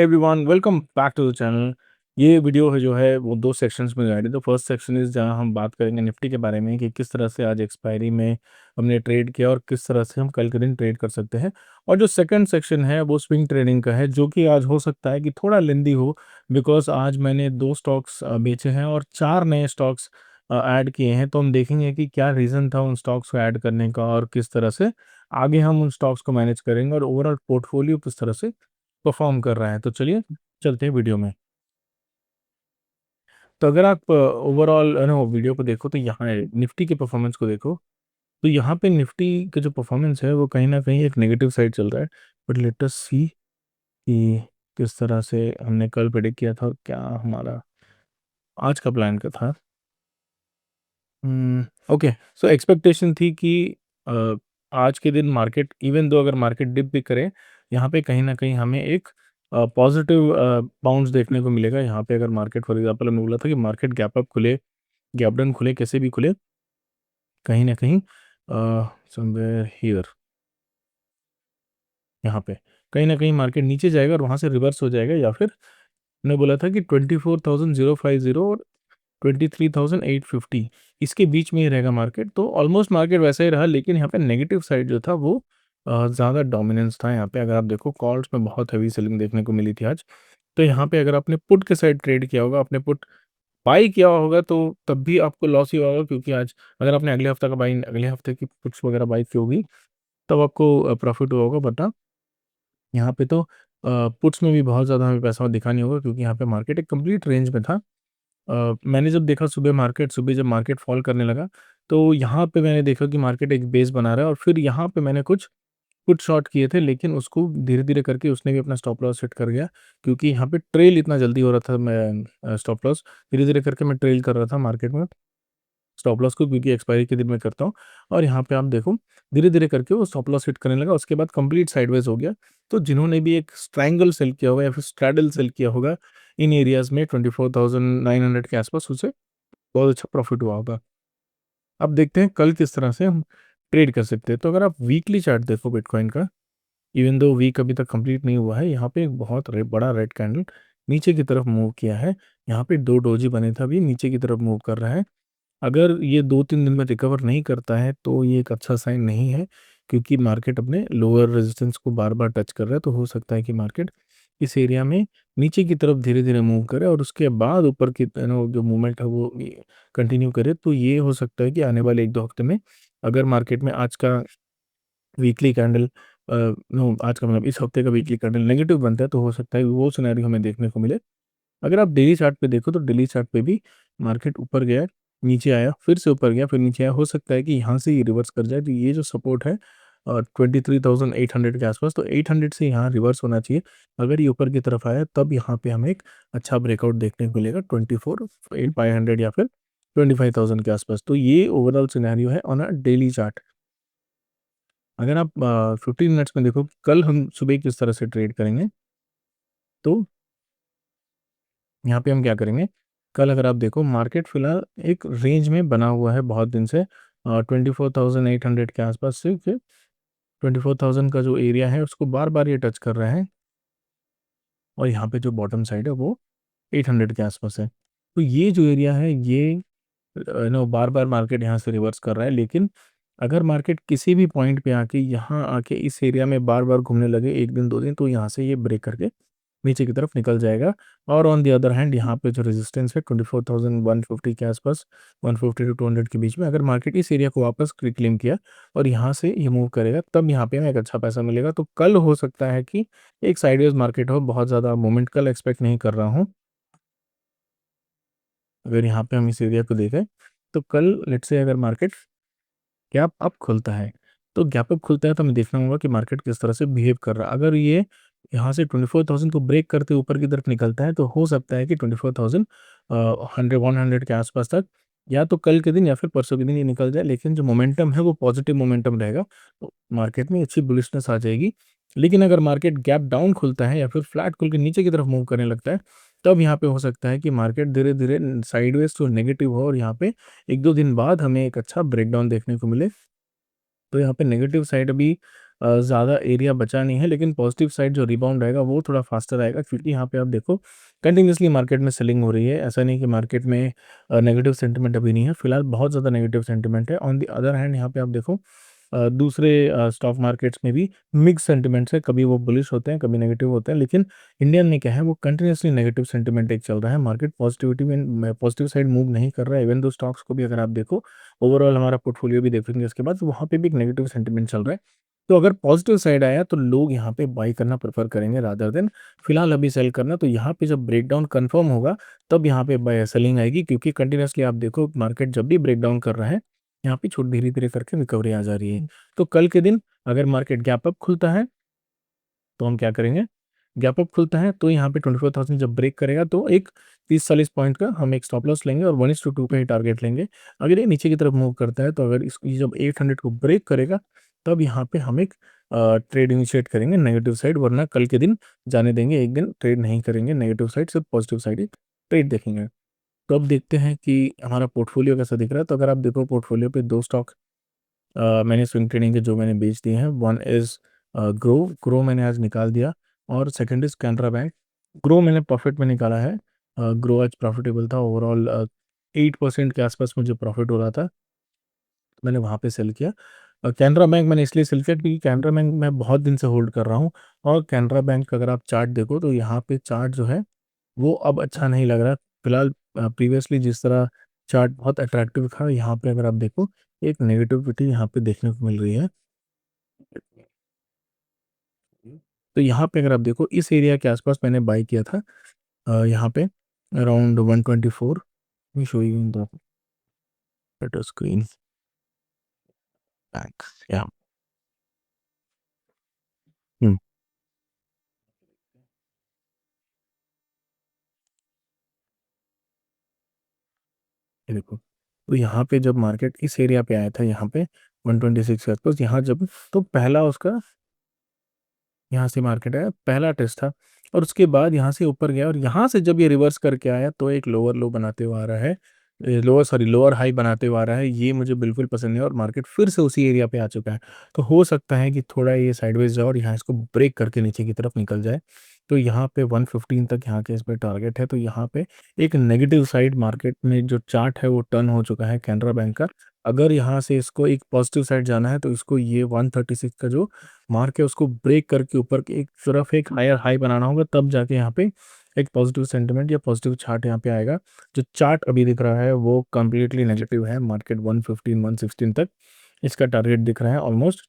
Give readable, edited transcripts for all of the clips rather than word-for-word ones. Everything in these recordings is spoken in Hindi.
Everyone welcome back to the channel. ये वीडियो है जो है वो दो सेक्शंस में डिवाइडेड। तो फर्स्ट सेक्शन इज जहां हम बात करेंगे निफ्टी के बारे में कि किस तरह से आज एक्सपायरी में हमने ट्रेड किया और किस तरह से हम कल के दिन ट्रेड कर सकते हैं। और जो सेकंड सेक्शन है वो स्विंग ट्रेडिंग का है, जो कि आज हो सकता है कि थोड़ा लेंदी हो, बिकॉज आज मैंने दो स्टॉक्स बेचे हैं और चार नए स्टॉक्स ऐड किए हैं। तो हम देखेंगे कि क्या रीज़न था उन स्टॉक्स को ऐड करने का और किस तरह से आगे हम उन स्टॉक्स को मैनेज करेंगे और ओवरऑल पोर्टफोलियो किस तरह से परफॉर्म कर रहा है। तो चलिए चलते हैं वीडियो में। तो अगर आप ओवरऑल नो वीडियो को देखो तो यहाँ निफ्टी के परफॉर्मेंस को देखो, तो यहाँ पे निफ्टी का जो परफॉर्मेंस है वो कहीं ना कहीं एक नेगेटिव साइड चल रहा है। बट लेट अस सी कि किस तरह से हमने कल प्रेडिक्ट किया था और क्या हमारा आज का प्लान का था। ओके, सो एक्सपेक्टेशन थी कि अ, आज के दिन मार्केट इवन दो अगर मार्केट डिप भी करे, यहाँ पे कहीं ना कहीं हमें एक पॉजिटिव बाउंस देखने को मिलेगा। यहाँ पे अगर मार्केट फॉर एग्जांपल हमने बोला था कि मार्केट गैप अप खुले, गैप डाउन खुले, कैसे भी खुले, कहीं ना कहीं समवेयर हियर, यहाँ पे कहीं ना कहीं मार्केट नीचे जाएगा और वहाँ से रिवर्स हो जाएगा, या फिर हमने बोला था कि 24,050 और 23,850 इसके बीच में ही रहेगा मार्केट। तो ऑलमोस्ट मार्केट वैसा ही रहा, लेकिन यहाँ पे नेगेटिव साइड जो था वो ज़्यादा डोमिनेंस था। यहाँ पे अगर आप देखो कॉल्स में बहुत हैवी सेलिंग देखने को मिली थी आज। तो यहाँ पे अगर आपने पुट के साइड ट्रेड किया होगा, आपने पुट बाई किया होगा, तो तब भी आपको लॉस ही होगा, क्योंकि आज अगर आपने अगले हफ्ते का बाई, अगले हफ्ते की पुट्स वगैरह बाई की होगी, तब आपको प्रॉफिट हुआ होगा। वरना यहाँ पे तो पुट्स में भी बहुत ज़्यादा हमें पैसा दिखा नहीं होगा, क्योंकि यहाँ पे मार्केट एक कंप्लीट रेंज में था। मैंने जब देखा सुबह जब मार्केट फॉल करने लगा, तो यहाँ पे मैंने देखा कि मार्केट एक बेस बना रहा है और फिर यहाँ पे मैंने कुछ पुट शॉट किए थे, लेकिन उसको धीरे-धीरे करके उसने भी अपना स्टॉप लॉस हिट कर गया, क्योंकि यहाँ पे ट्रेल इतना जल्दी हो रहा था। मैं स्टॉप लॉस धीरे-धीरे करके मैं ट्रेल कर रहा था मार्केट में स्टॉप लॉस को, क्योंकि एक्सपायरी के दिन मैं करता हूँ। और यहाँ पे आप देखो धीरे-धीरे करके वो स्टॉप लॉस हिट करने लगा, उसके बाद कंप्लीट साइडवेज हो गया। तो जिन्होंने भी एक ट्रायंगल सेल किया होगा या फिर स्ट्रैडल सेल किया होगा इन एरियाज़ में 24,900 के आसपास, उसे बहुत अच्छा प्रॉफिट हुआ होगा। अब देखते हैं कल किस तरह से हम ट्रेड कर सकते हैं। तो अगर आप वीकली चार्ट देखो बिटकॉइन का, इवन दो वीक अभी तक कंप्लीट नहीं हुआ है, यहाँ पे एक बहुत बड़ा रेड कैंडल नीचे की तरफ मूव किया है। यहाँ पे दो डोजी बने थे, अभी नीचे की तरफ मूव कर रहा है। अगर ये 2-3 दिन में रिकवर नहीं करता है तो ये एक अच्छा साइन नहीं है, क्योंकि मार्केट अपने लोअर रेजिस्टेंस को बार-बार टच कर रहा है। तो हो सकता है कि मार्केट इस एरिया में नीचे की तरफ धीरे-धीरे मूव करे और उसके बाद ऊपर की जो मूवमेंट है वो कंटिन्यू करे। तो ये हो सकता है कि आने वाले 1-2 हफ्ते में अगर मार्केट में आज का वीकली कैंडल नो आज का मतलब इस हफ्ते का वीकली कैंडल नेगेटिव बनता है, तो हो सकता है वो सिनेरियो हमें देखने को मिले। अगर आप डेली चार्ट पे देखो तो डेली चार्ट पे भी मार्केट ऊपर गया, नीचे आया, फिर से ऊपर गया, फिर नीचे आया। हो सकता है कि यहाँ से ये रिवर्स कर जाए। तो ये जो सपोर्ट है 23,800 के आसपास, तो 800 से यहाँ रिवर्स होना चाहिए। अगर ये ऊपर की तरफ आया तब यहाँ पे हमें एक अच्छा ब्रेकआउट देखने को मिलेगा 24,500 या फिर 25,000 के आसपास। तो ये ओवरऑल सिनेरियो है ऑन अ डेली चार्ट। अगर आप 15 मिनट्स में देखो कल हम सुबह किस तरह से ट्रेड करेंगे, तो यहाँ पे हम क्या करेंगे, कल अगर आप देखो मार्केट फिलहाल एक रेंज में बना हुआ है बहुत दिन से, 24,800 के आसपास से फिर 24,000 का जो एरिया है उसको बार बार ये टच कर रहा है। और यहाँ पे जो बॉटम साइड है वो 800 के आसपास है। तो ये जो एरिया है ये नो बार बार मार्केट यहाँ से रिवर्स कर रहा है, लेकिन अगर मार्केट किसी भी पॉइंट पे आके यहाँ आके इस एरिया में बार बार घूमने लगे एक दिन दो दिन, तो यहाँ से ये ब्रेक करके नीचे की तरफ निकल जाएगा। और ऑन द अदर हैंड यहाँ पे जो रेजिस्टेंस है 24,150 के आसपास, 150 टू 200 के बीच में, अगर मार्केट इस एरिया को वापस क्लिम किया और यहाँ से ये मूव करेगा, तब यहाँ पे हमें एक अच्छा पैसा मिलेगा। तो कल हो सकता है कि एक साइडवेज मार्केट हो, बहुत ज़्यादा मूवमेंट कल एक्सपेक्ट नहीं कर रहा हूँ। अगर यहाँ पे हम इस एरिया को देखें तो कल लेट्स से अगर मार्केट गैप अप खुलता है, तो गैप अप खुलता है तो हमें देखना होगा कि मार्केट किस तरह से बिहेव कर रहा है। अगर ये यहाँ से 24,000 को ब्रेक करते ऊपर की तरफ निकलता है, तो हो सकता है कि 24,000 100 के आसपास तक या तो कल के दिन या फिर परसों के दिन ये निकल जाए। लेकिन जो मोमेंटम है वो पॉजिटिव मोमेंटम रहेगा, तो मार्केट में अच्छी बुलिशनेस आ जाएगी। लेकिन अगर मार्केट गैप डाउन खुलता है या फिर फ्लैट खुल के नीचे की तरफ मूव करने लगता है, तब यहाँ पे हो सकता है कि मार्केट धीरे-धीरे साइडवेज टू नेगेटिव हो और यहाँ पे 1-2 दिन बाद हमें एक अच्छा ब्रेकडाउन देखने को मिले। तो यहाँ पे नेगेटिव साइड अभी ज़्यादा एरिया बचा नहीं है, लेकिन पॉजिटिव साइड जो रिबाउंड आएगा वो थोड़ा फास्टर आएगा, क्योंकि यहाँ पे आप देखो कंटिन्यूअसली मार्केट में सेलिंग हो रही है। ऐसा नहीं कि मार्केट में नेगेटिव सेंटिमेंट अभी नहीं है, फिलहाल बहुत ज़्यादा नेगेटिव सेंटिमेंट है। ऑन द अदर हैंड यहाँ पे आप देखो दूसरे स्टॉक मार्केट्स में भी मिक्स सेंटिमेंट्स है, कभी वो बुलिश होते हैं, कभी नेगेटिव होते हैं, लेकिन इंडियन में क्या है, वो कंटिन्यूअसली नेगेटिव सेंटिमेंट एक चल रहा है। मार्केट पॉजिटिविटी में पॉजिटिव साइड मूव नहीं कर रहा है। इवन दो स्टॉक्स को भी अगर आप देखो, ओवरऑल हमारा पोर्टफोलियो भी देखेंगे उसके बाद, तो वहाँ पे भी एक नेगेटिव सेंटिमेंट चल रहा है। तो अगर पॉजिटिव साइड आया तो लोग यहाँ पे बाई करना प्रेफर करेंगे रादर देन फिलहाल अभी सेल करना। तो यहाँ पे जब ब्रेकडाउन कंफर्म होगा तब यहाँ पे बाय सेलिंग आएगी, क्योंकि कंटिन्यूसली आप देखो मार्केट जब भी ब्रेकडाउन कर रहा है, यहाँ पे छोट धीरे धीरे करके रिकवरी आ जा रही है। तो कल के दिन अगर मार्केट गैप अप खुलता है तो हम क्या करेंगे, गैप अप खुलता है तो यहाँ पे 24,000 जब ब्रेक करेगा तो एक 30-40 पॉइंट का हम एक स्टॉप लॉस लेंगे और 1:2 पे ही टारगेट लेंगे। अगर ये नीचे की तरफ मूव करता है तो अगर ये जब 800 को ब्रेक करेगा तब यहाँ पे हम एक ट्रेड इनिशिएट करेंगे नेगेटिव साइड, वरना कल के दिन जाने देंगे, एक दिन ट्रेड नहीं करेंगे नेगेटिव साइड, सिर्फ पॉजिटिव साइड ही ट्रेड देखेंगे। तो अब देखते हैं कि हमारा पोर्टफोलियो कैसा दिख रहा है। तो अगर आप देखो पोर्टफोलियो पे दो स्टॉक मैंने स्विंग ट्रेडिंग के जो मैंने बेच दिए हैं, वन इज़ ग्रो। ग्रो मैंने आज निकाल दिया, और second is Canara bank. Grow मैंने प्रॉफिट में निकाला है। ग्रो आज प्रॉफिटेबल था, ओवरऑल 8% के आसपास मुझे प्रॉफिट हो रहा था, मैंने वहाँ पे सेल किया। कैनरा बैंक मैंने इसलिए सेल किया क्योंकि कैनरा बैंक मैं बहुत दिन से होल्ड कर रहा हूँ, और कैनरा बैंक का अगर आप चार्ट देखो तो यहाँ पे चार्ट जो है वो अब अच्छा नहीं लग रहा। फिलहाल प्रीवियसली जिस तरह चार्ट बहुत अट्रैक्टिव था, यहाँ पे अगर आप देखो एक नेगेटिविटी यहाँ पे देखने को मिल रही है। तो यहाँ पे अगर आप देखो इस एरिया के आसपास मैंने बाई किया था, यहाँ पे around 124। Me show you in the better screen bank, या हम्म ये देखो। तो यहाँ पे जब मार्केट इस एरिया पे आया था, यहाँ पे 126 के आसपास, यहाँ जब तो पहला उसका यहाँ से मार्केट आया, पहला टेस्ट था, और उसके बाद यहाँ से ऊपर गया, और यहाँ से जब ये रिवर्स करके आया तो एक लोअर लो बनाते हुए आ रहा है, लोअर हाई बनाते हुए आ रहा है। ये मुझे बिल्कुल पसंद नहीं है, और मार्केट फिर से उसी एरिया पे आ चुका है। तो हो सकता है कि थोड़ा ये साइडवेज जाए और यहाँ इसको ब्रेक करके नीचे की तरफ निकल जाए। तो यहाँ पे 115 तक यहाँ के इस पे टारगेट है। तो यहाँ पे एक नेगेटिव साइड मार्केट में जो चार्ट है वो टर्न हो चुका है कैनरा बैंक का। अगर यहाँ से इसको एक पॉजिटिव साइड जाना है तो इसको ये 136 का जो मार्क है उसको ब्रेक करके ऊपर की एक तरफ एक हायर हाई बनाना होगा, तब जाके यहाँ पे एक पॉजिटिव सेंटिमेंट या पॉजिटिव चार्ट यहाँ पे आएगा। जो चार्ट अभी दिख रहा है वो कम्प्लीटली नेगेटिव है। मार्केट 115 116 तक इसका टारगेट दिख रहा है, ऑलमोस्ट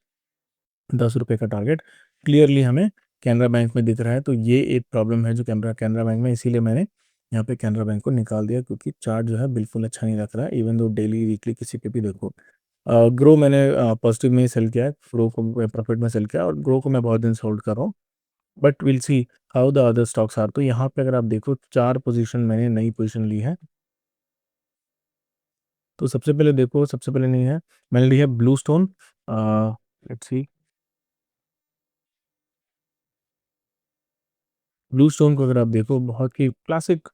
10 रुपये का टारगेट क्लियरली हमें कैनरा बैंक में दिख रहा है। तो ये एक प्रॉब्लम है जो कैनरा कैनरा बैंक में, इसीलिए मैंने यहाँ पे कैनरा बैंक को निकाल दिया, क्योंकि चार्ट जो है बिल्कुल अच्छा नहीं लग रहा है। इवन दो डेली वीकली किसी पे भी देखो, ग्रो मैंने पॉजिटिव में ही सेल किया है, ग्रो को प्रॉफिट में सेल किया, और ग्रो को मैं बहुत दिन से होल्ड कर रहा हूँ। But will see how the other stocks are. तो यहाँ पे अगर आप देखो 4 पोजीशन मैंने नई पोजीशन ली है। तो सबसे पहले देखो, सबसे पहले नहीं है, मैंने ली है blue stone. Let's see, blue stone को अगर आप देखो, बहुत ही क्लासिक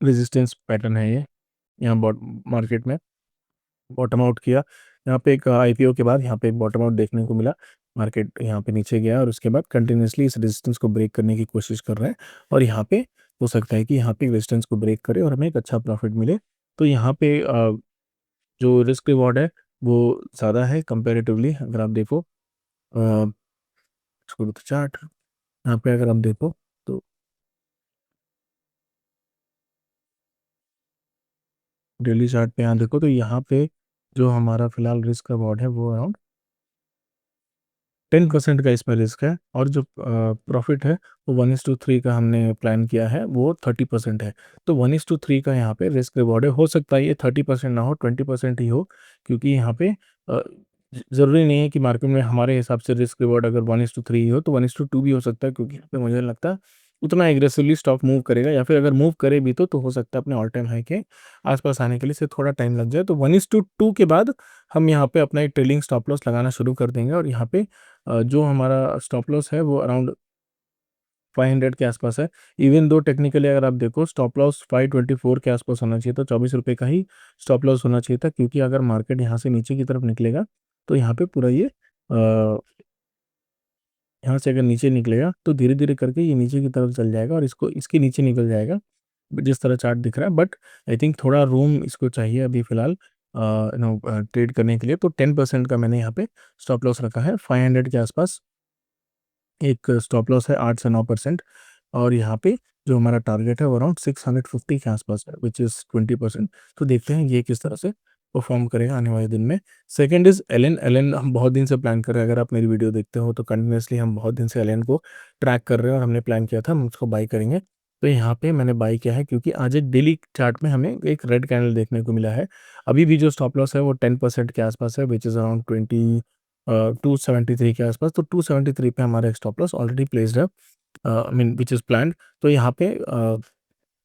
रेजिस्टेंस पैटर्न है ये। यहाँ मार्केट में बॉटम आउट किया, यहाँ पे एक आईपीओ के बाद यहाँ पे एक बॉटम आउट देखने को मिला। मार्केट यहाँ पे नीचे गया और उसके बाद कंटिन्यूसली इस रेजिस्टेंस को ब्रेक करने की कोशिश कर रहा है, और यहाँ पे हो सकता है कि यहाँ पे रेजिस्टेंस को ब्रेक करे और हमें एक अच्छा प्रॉफिट मिले। तो यहाँ पे जो रिस्क रिवॉर्ड है वो ज़्यादा है कंपेरेटिवली। अगर आप देखो चार्ट, यहाँ पे अगर आप देखो तो डेली चार्ट पे यहाँ देखो, तो यहाँ पे जो हमारा फिलहाल रिस्क रिवॉर्ड है वो अराउंड 10% का इसमें रिस्क है, और जो प्रॉफिट है वो 1:3 का हमने प्लान किया है, वो 30% है। तो 1:3 का यहाँ पे रिस्क रिवॉर्ड है। हो सकता है ये 30% ना हो, 20% ही हो, क्योंकि यहाँ पे ज़रूरी नहीं है कि मार्केट में हमारे हिसाब से रिस्क रिवॉर्ड अगर 1:3 ही हो तो 1:2 भी हो सकता है, क्योंकि यहाँ पे मुझे नहीं लगता उतना एग्रेसिवली स्टॉक मूव करेगा, या फिर अगर मूव करे भी तो हो सकता है अपने ऑल टाइम हाई के आसपास आने के लिए से थोड़ा टाइम लग जाए। तो 1:2 के बाद हम यहाँ पे अपना एक ट्रेलिंग स्टॉप लॉस लगाना शुरू कर देंगे, और यहाँ पे जो हमारा स्टॉप लॉस है वो अराउंड 500 के आसपास है। इवन दो टेक्निकली अगर आप देखो स्टॉप लॉस 524 के आसपास होना चाहिए था, 24 रुपये का ही स्टॉप लॉस होना चाहिए था, क्योंकि अगर मार्केट यहाँ से नीचे की तरफ निकलेगा तो यहाँ पे पूरा ये यहाँ से अगर नीचे निकलेगा तो धीरे-धीरे करके ये नीचे की तरफ चल जाएगा और इसको इसके नीचे निकल जाएगा, जिस तरह चार्ट दिख रहा है। बट आई थिंक थोड़ा रूम इसको चाहिए अभी फ़िलहाल ट्रेड करने के लिए। तो 10% का मैंने यहाँ पे स्टॉप लॉस रखा है। 500 के आसपास एक स्टॉप लॉस है, 8 से 9%। और यहाँ पे जो हमारा टारगेट है वो अराउंड 650 के आसपास है, व्हिच इज़ 20%। तो देखते हैं ये किस तरह से परफ़ॉर्म करेगा आने वाले दिन में। Second is Allen. एलेन हम बहुत दिन से प्लान कर रहे हैं। अगर आप मेरी वीडियो देखते हो तो कंटिन्यूअसली हम बहुत दिन से एलेन को ट्रैक कर रहे हैं और हमने प्लान किया था हम उसको बाय करेंगे। तो यहाँ पे मैंने बाय किया है क्योंकि आज एक डेली चार्ट में हमें एक रेड कैंडल देखने को मिला है। अभी भी जो स्टॉप लॉस है वो 10% के आसपास है, व्हिच इज़ अराउंड 273 के आसपास। तो 273 पे हमारा एक स्टॉप लॉस ऑलरेडी प्लेस्ड है, I mean which is planned. तो यहाँ पे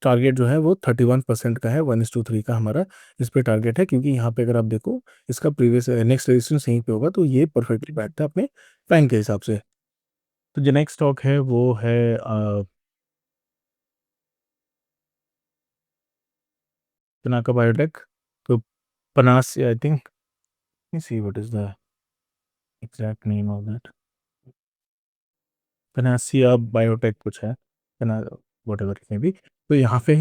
टारगेट जो है वो 31% का है, 1:3 का हमारा इस पे टारगेट है, क्योंकि यहाँ पे अगर आप देखो इसका प्रीवियस नेक्स्ट रेजिस्टेंस यहीं पे होगा, तो ये परफेक्टली बैठता है अपने प्लान के हिसाब से। तो जो नेक्स्ट स्टॉक है वो है पिनाका बायोटेक। तो पनास I think, let me see what is the exact name of that. Panacea biotech कुछ है, पना व्हाटएवर इट मे बी। तो यहाँ पे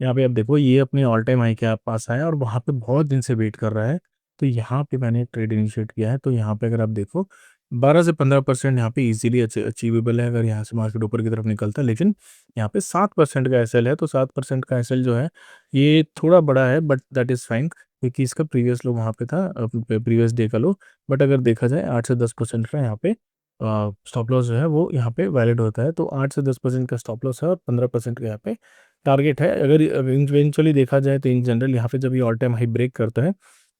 आप देखो ये अपने ऑल टाइम हाई के पास आया और वहाँ पे बहुत दिन से वेट कर रहा है। तो यहाँ पे मैंने ट्रेड इनिशिएट किया है। तो यहाँ पे अगर आप देखो 12 से 15% यहाँ पे इजीली अचीवेबल है अगर यहाँ से मार्केट ऊपर की तरफ निकलता है। लेकिन यहाँ पे 7% का एसएल है, तो 7% का एसएल जो है ये थोड़ा बड़ा है, बट दैट इज़ फाइन, क्योंकि इसका प्रीवियस लो वहाँ पे था, प्रीवियस डे का लो। बट अगर देखा जाए 8 से 10% का यहाँ पे स्टॉप लॉस जो है वो यहाँ पे वैलिड होता है। तो 8 से 10% का स्टॉप लॉस है और 15% का यहाँ पे टारगेट है। अगर इवेंचुअली देखा जाए तो इन जनरल यहाँ पे जब ये ऑल टाइम हाई ब्रेक करता है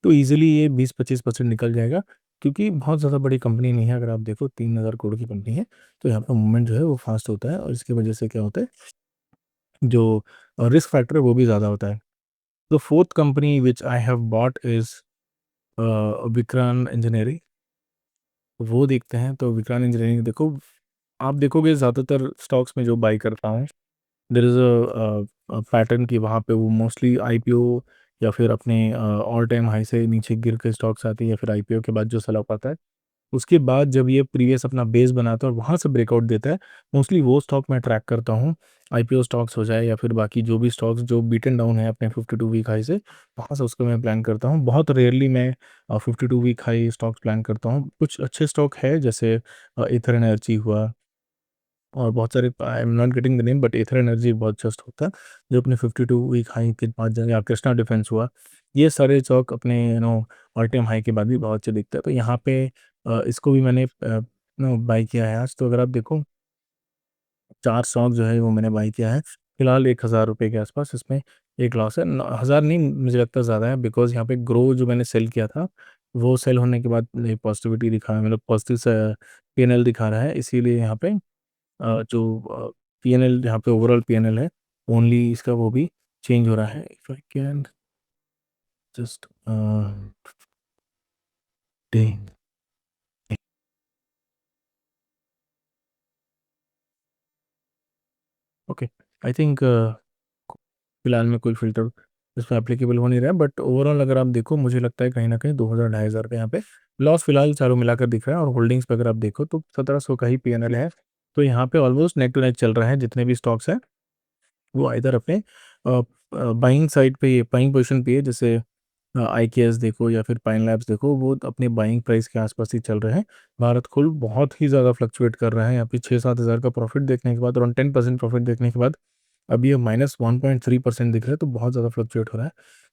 तो ईज़िली ये 20-25% निकल जाएगा, क्योंकि बहुत ज़्यादा बड़ी कंपनी नहीं है। अगर आप देखो 3000 करोड़ की कंपनी है, तो यहाँ पे मूवमेंट जो है वो फास्ट होता है और इसकी वजह से क्या होता है, जो रिस्क फैक्टर है वो भी ज़्यादा होता है। The fourth company which I have bought is Vikrant engineering. वो देखते हैं। तो विक्रांत इंजीनियरिंग देखो, आप देखोगे ज़्यादातर स्टॉक्स में जो बाय करता हूँ, देयर इज़ पैटर्न कि वहाँ पे वो मोस्टली आईपीओ या फिर अपने ऑल टाइम हाई से नीचे गिर के स्टॉक्स आती है, या फिर आईपीओ के बाद जो सेल ऑफ आता है, उसके बाद जब ये प्रीवियस अपना बेस बनाता है और वहाँ से ब्रेकआउट देता है, मोस्टली वो स्टॉक मैं ट्रैक करता हूँ। आईपीओ स्टॉक्स हो जाए या फिर बाकी जो भी स्टॉक्स जो बीटन डाउन है अपने 52 वीक हाई से, वहाँ से उसको मैं प्लान करता हूँ। बहुत रेयरली मैं 52 वीक हाई स्टॉक्स प्लान करता हूँ। कुछ अच्छे स्टॉक है जैसे एथर एनर्जी हुआ, और बहुत सारे, I am not getting the name, but ether energy बहुत जस्ट होता है जो अपने 52 वीक हाई के बाद जाएंगे। या कृष्णा डिफेंस हुआ, ये सारे स्टॉक अपने ऑल टाइम हाई के बाद भी बहुत अच्छे दिखते हैं। तो यहाँ पे इसको भी मैंने बाई किया है आज। तो अगर आप देखो 4 स्टॉक जो है वो मैंने बाई किया है। फिलहाल 1000 रुपये के आसपास इसमें एक लॉस है। 1000 नहीं, मुझे लगता है ज़्यादा है, बिकॉज यहाँ पे ग्रो जो मैंने सेल किया था वो सेल होने के बाद पॉजिटिविटी दिखा है, मतलब पॉजिटिव पीएनएल दिखा रहा है। इसीलिए यहाँ पे जो पीएनएल, यहाँ पे ओवरऑल पीएनएल है, ओनली इसका वो भी चेंज हो रहा है। If I can just okay, I think फिलहाल में कोई फ़िल्टर इसमें एप्लीकेबल हो नहीं रहा है, बट ओवरऑल अगर आप देखो मुझे लगता है कहीं न कहीं 2000 ढाई हज़ार का यहाँ पे लॉस फिलहाल चारों मिलाकर दिख रहा है। और होल्डिंग्स पे अगर आप देखो तो 1700 का ही पीएनएल है। तो यहाँ पे ऑलमोस्ट नेक टू नेक चल रहा है। जितने भी स्टॉक्स हैं वो आइदर अपने बाइंग साइड पे, ये बाइंग पोजीशन पे है, जैसे आईकेएस देखो या फिर पाइन लैब्स देखो, वो अपने बाइंग प्राइस के आसपास ही चल रहे हैं। भारत खूल बहुत ही ज़्यादा फ्लक्चुएट कर रहा है। यहाँ पे 6-7 हज़ार का प्रॉफिट देखने के बाद, अराउंड 10% प्रॉफिट देखने के बाद अब ये -1.3% दिख रहा है, तो बहुत ज़्यादा फ्लक्चुएट हो रहा है।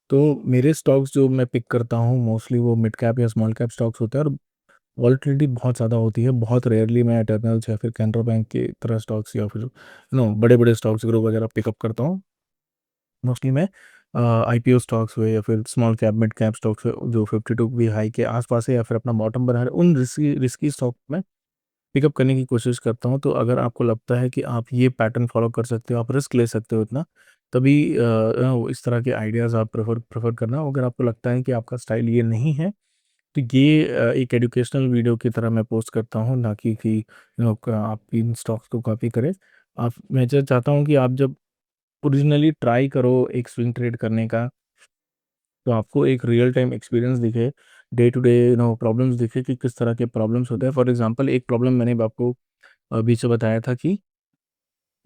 तो मेरे स्टॉक्स जो मैं पिक करता हूँ मोस्टली वो मिड कैप या स्मॉल कैप स्टॉक्स होते हैं, और वॉलेटिलिटी बहुत ज़्यादा होती है। बहुत रेयरली मैं एटर्नल्स या फिर कैनरा बैंक की तरह स्टॉक्स या फिर बड़े-बड़े स्टॉक्स ग्रो वगैरह पिकअप करता हूँ। मोस्टली मैं आईपीओ स्टॉक्स हुए या फिर small cap, mid cap stocks हुए जो 52 वीक हाई के आसपास है या फिर अपना बॉटम बना है, उन रिस्की रिस्की स्टॉक में पिकअप करने की कोशिश करता हूँ। तो अगर आपको लगता है कि आप ये पैटर्न फ़ॉलो कर सकते हो, आप रिस्क ले सकते हो इतना, तभी इस तरह के आइडियाज़ आप प्रेफ़र प्रेफ़र करना। अगर आपको लगता है कि आपका स्टाइल ये नहीं है, तो ये एक एजुकेशनल वीडियो की तरह मैं पोस्ट करता हूँ, ना कि आप इन स्टॉक्स को कॉपी करें। आप मैं जो चाहता हूँ कि आप जब ओरिजिनली ट्राई करो एक स्विंग ट्रेड करने का, तो आपको एक रियल टाइम एक्सपीरियंस दिखे, डे टू डे प्रॉब्लम्स दिखे कि किस तरह के प्रॉब्लम्स होते हैं। फॉर एग्जांपल एक प्रॉब्लम मैंने आपको अभी जो बताया था कि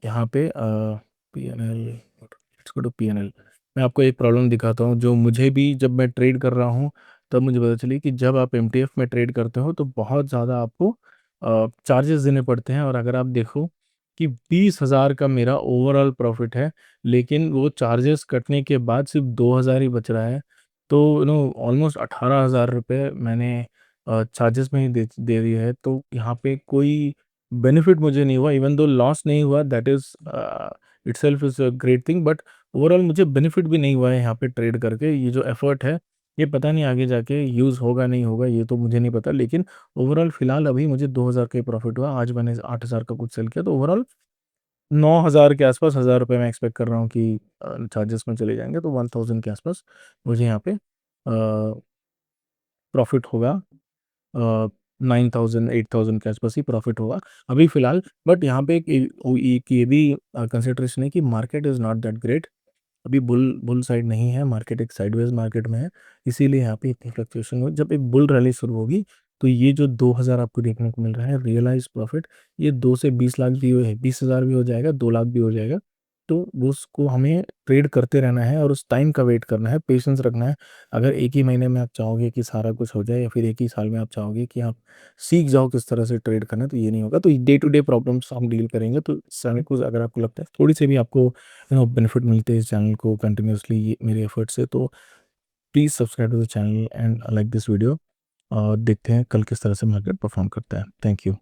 यहाँ पे PNL, let's go to PNL. मैं आपको एक प्रॉब्लम दिखाता हूँ जो मुझे भी जब मैं ट्रेड कर रहा हूँ तब मुझे पता चली कि जब आप एमटीएफ में ट्रेड करते हो तो बहुत ज़्यादा आपको चार्जेस देने पड़ते हैं। और अगर आप देखो कि 20,000 का मेरा ओवरऑल प्रॉफिट है, लेकिन वो चार्जेस कटने के बाद सिर्फ 2,000 ही बच रहा है। तो ऑलमोस्ट 18,000 रुपये मैंने चार्जेस में ही दे दिए है। तो यहाँ पे कोई बेनिफिट मुझे नहीं हुआ, इवन दो लॉस नहीं हुआ, that is itself is a great thing, but overall मुझे बेनिफिट भी नहीं हुआ है यहाँ पे ट्रेड करके। ये जो एफर्ट है ये पता नहीं आगे जाके यूज़ होगा नहीं होगा, ये तो मुझे नहीं पता, लेकिन ओवरऑल फिलहाल अभी मुझे 2,000 का ही प्रॉफिट हुआ। आज मैंने 8,000 का कुछ सेल किया, तो ओवरऑल 9,000 के आसपास, 1,000 रुपये मैं एक्सपेक्ट कर रहा हूँ कि चार्जेस में चले जाएंगे, तो 1,000 के आसपास मुझे यहाँ पे प्रॉफिट होगा। 9,000 8,000 के आसपास ही प्रॉफिट होगा अभी फ़िलहाल। बट यहाँ पे एक ये भी कंसिडरेशन है कि market is not that great. अभी बुल साइड नहीं है, मार्केट एक साइडवेज मार्केट में है, इसीलिए यहाँ पे इतनी फ्लक्चुएशन हुई। जब एक बुल रैली शुरू होगी तो ये जो 2,000 आपको देखने को मिल रहा है रियलाइज प्रॉफिट, ये 2 से 20 लाख भी हो, 20,000 भी हो जाएगा, 2 लाख भी हो जाएगा। तो वो उसको हमें ट्रेड करते रहना है और उस टाइम का वेट करना है, पेशेंस रखना है। अगर एक ही महीने में आप चाहोगे कि सारा कुछ हो जाए, या फिर एक ही साल में आप चाहोगे कि आप सीख जाओ किस तरह से ट्रेड करना है, तो ये नहीं होगा। तो डे टू डे प्रॉब्लम्स हम डील करेंगे। तो इस चैनल को अगर आपको लगता है थोड़ी सी भी आपको बेनिफिट मिलते हैं इस चैनल को कंटिन्यूअसली मेरे एफर्ट से, तो please subscribe to the channel and like this video. और देखते हैं कल किस तरह से मार्केट परफॉर्म करता है। Thank you.